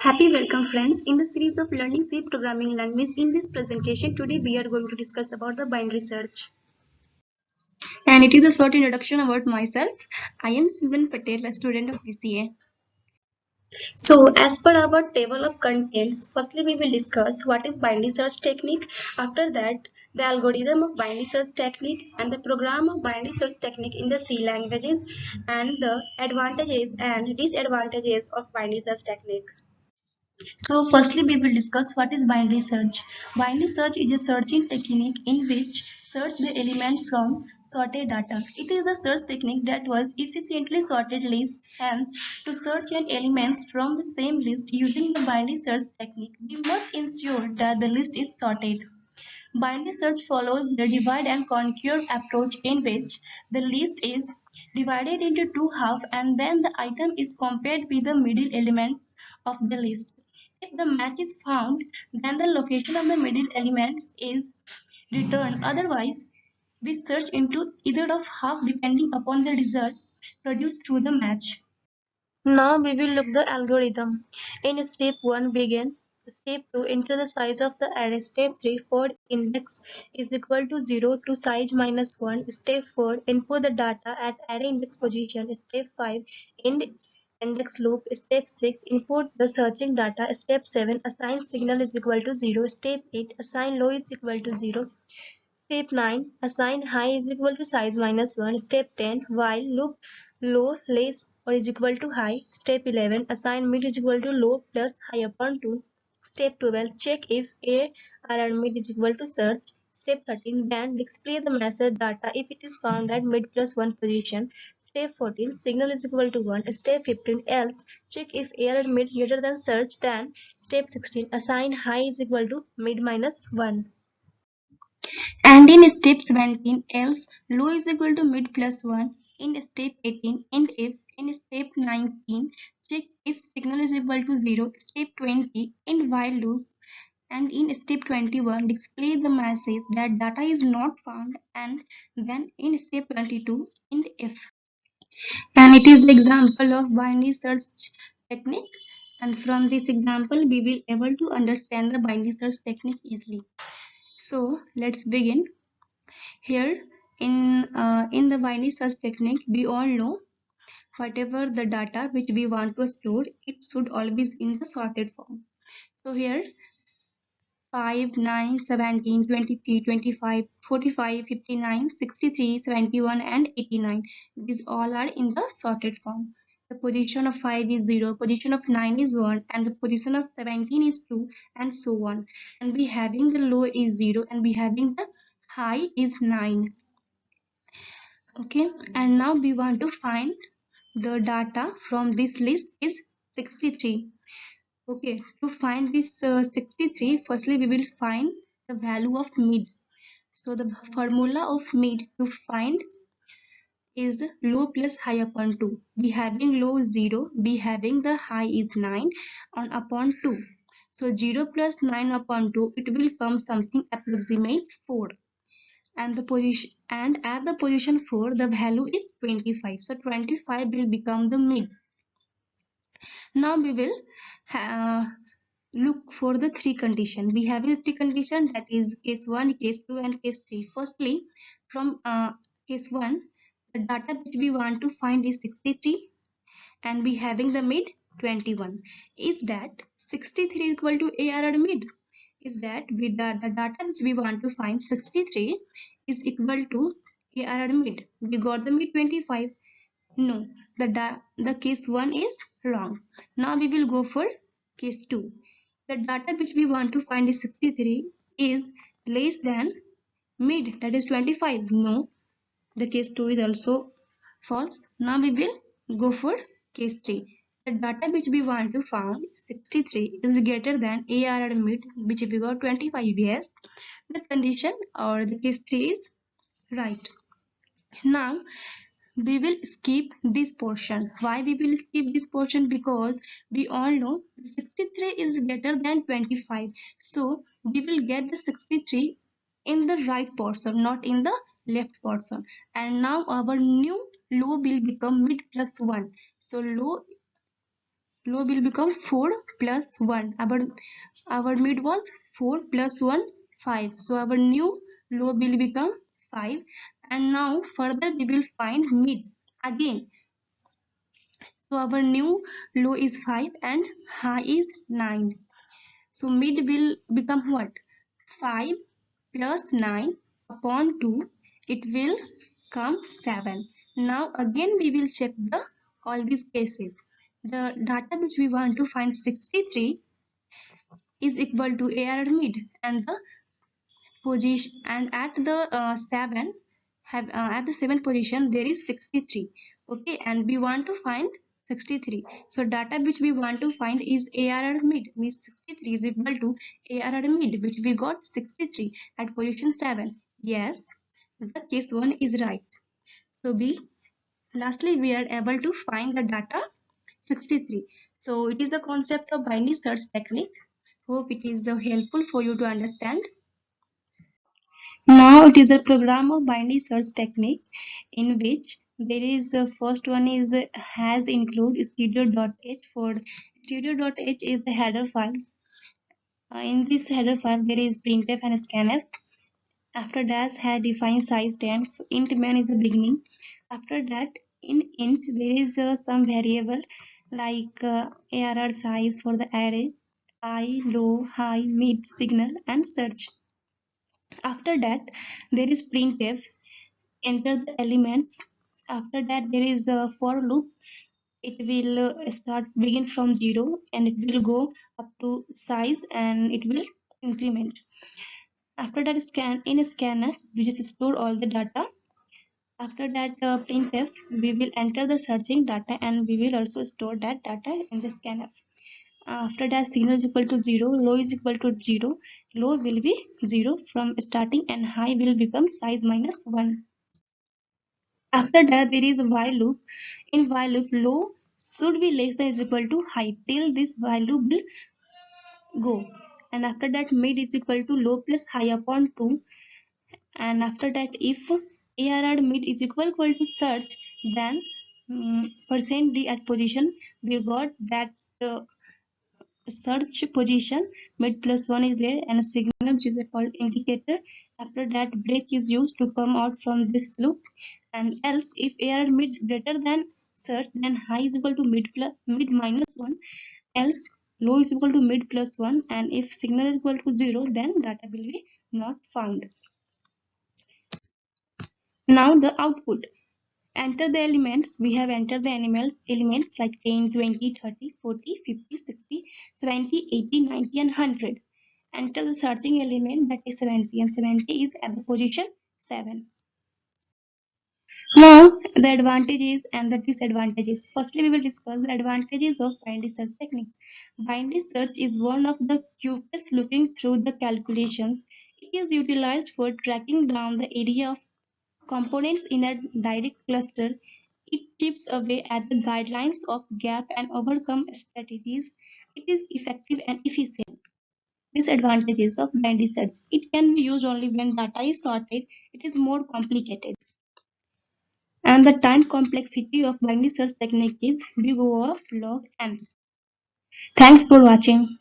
Happy welcome friends in the series of learning C programming language. In this presentation today we are going to discuss about the binary search. And it is a short introduction about myself. I am Simran Patel, a student of BCA. So as per our table of contents, firstly we will discuss what is binary search technique. After that, the algorithm of binary search technique and the program of binary search technique in the C languages and the advantages and disadvantages of binary search technique. So firstly we will discuss what is binary search. Binary search is a searching technique in which search the element from sorted data. It is the search technique that was efficiently sorted list. Hence, to search an elements from the same list using the binary search technique, we must ensure that the list is sorted. Binary search follows the divide and conquer approach in which the list is divided into two halves and then the item is compared with the middle elements of the list. If the match is found, then the location of the middle elements is returned. Otherwise, we search into either of half depending upon the results produced through the match. Now we will look the algorithm. In step 1 begin. Step 2 enter the size of the array. Step 3 for index is equal to 0 to size minus 1. Step 4 input the data at array index position. Step 5 in index loop. Step 6 input the searching data. Step 7 assign signal is equal to 0. Step 8 assign low is equal to 0. Step 9 assign high is equal to size minus 1. Step 10 while loop low less or is equal to high. Step 11 assign mid is equal to low plus high upon 2. Step 12 check if a or mid is equal to search. Step 13 then display the message data if it is found at mid plus 1 position. Step 14 signal is equal to 1. Step 15 else check if a or mid greater than search. Then step 16 assign high is equal to mid minus 1. And in step 17, else low is equal to mid plus 1. In step 18, and if. In step 19, check if signal is equal to 0. Step 20, in while loop. And in step 21, display the message that data is not found. And then in step 22, in if. And it is the example of binary search technique. And from this example, we will able to understand the binary search technique easily. So let's begin. Here in the binary search technique, we all know whatever the data which we want to store, it should always in the sorted form. So here 5, 9, 17, 23, 25, 45, 59, 63, 71 and 89. These all are in the sorted form. The position of 5 is 0, position of 9 is 1 and the position of 17 is 2 and so on. And we having the low is 0 and we having the high is 9. Okay, and now we want to find the data from this list is 63. Okay, to find this 63, firstly we will find the value of mid. So the formula of mid to find is low plus high upon 2. We having low is 0, we having the high is 9 on upon 2. So 0 plus 9 upon 2, it will come something approximate 4. And the position and at the position 4 the value is 25, so 25 will become the mid. Now we will look for the three condition. We have the three condition, that is case 1, case 2 and case 3. Firstly, from case 1, the data which we want to find is 63 and we having the mid 21. Is that 63 equal to a or mid? Is that with the data which we want to find 63 is equal to a or mid? We got the mid 25. No, the case 1 is wrong. Now we will go for case 2. The data which we want to find is 63 is less than mid, that is 25. No, the case 2 is also false. Now we will go for case 3. The data which we want to find 63 is greater than AR and mid, which we got 25. Yes, the condition or the case 3 is right. Now we will skip this portion. Why we will skip this portion? Because we all know 63 is greater than 25. So we will get the 63 in the right portion, not in the left portion. And now our new low will become mid plus 1. So low low will become 4 plus 1. Our mid was 4 plus 1, 5. So our new low will become 5. And now further we will find mid again. So our new low is 5 and high is 9. So mid will become what? 5 plus 9 upon 2. It will come 7. Now again we will check all these cases. The data which we want to find 63 is equal to AR mid, and the position, and at the 7 have at the 7th position there is 63. Okay, and we want to find 63. So data which we want to find is ARR mid, means 63 is equal to ARR mid, which we got 63 at position 7. Yes, the case 1 is right. So B. Lastly, we are able to find the data 63. So it is the concept of binary search technique. Hope it is helpful for you to understand. Now it is the program of binary search technique, in which there is first one is has include studio.h. For studio.h is the header files. In this header file there is printf and scanf. After that had defined size 10. Int man is the beginning. After that in int there is some variable like ARR size for the array, high, low, high, mid, signal and search. After that there is printf, enter the elements. After that there is a for loop. It will begin from 0 and it will go up to size and it will increment. After that scan in a scanner we just store all the data. After that printf, we will enter the searching data and we will also store that data in the scanf. After that signal is equal to 0, low is equal to 0, low will be 0 from starting and high will become size minus 1. After that there is a while loop. In while loop low should be less than or equal to high till this while loop will go. And after that mid is equal to low plus high upon 2. And after that if ARR mid is equal to search, then percent %d at position we got that search position mid plus 1 is there and a signal which is called indicator. After that break is used to come out from this loop, and else if ARR mid greater than search, then high is equal to mid minus 1, else low is equal to mid plus 1, and if signal is equal to 0 then data will be not found. Now the output. Enter the elements. We have entered the elements like 10, 20, 30, 40, 50, 60, 70, 80, 90 and 100. Enter the searching element, that is 70, and 70 is at the position 7. Now the advantages and the disadvantages. Firstly, we will discuss the advantages of binary search technique. Binary search is one of the quickest looking through the calculations. It is utilized for tracking down the area of components in a direct cluster. It chips away at the guidelines of gap and overcome strategies. It is effective and efficient. Disadvantages of binary search. It can be used only when data is sorted. It is more complicated. And the time complexity of binary search technique is big O of log n. Thanks for watching.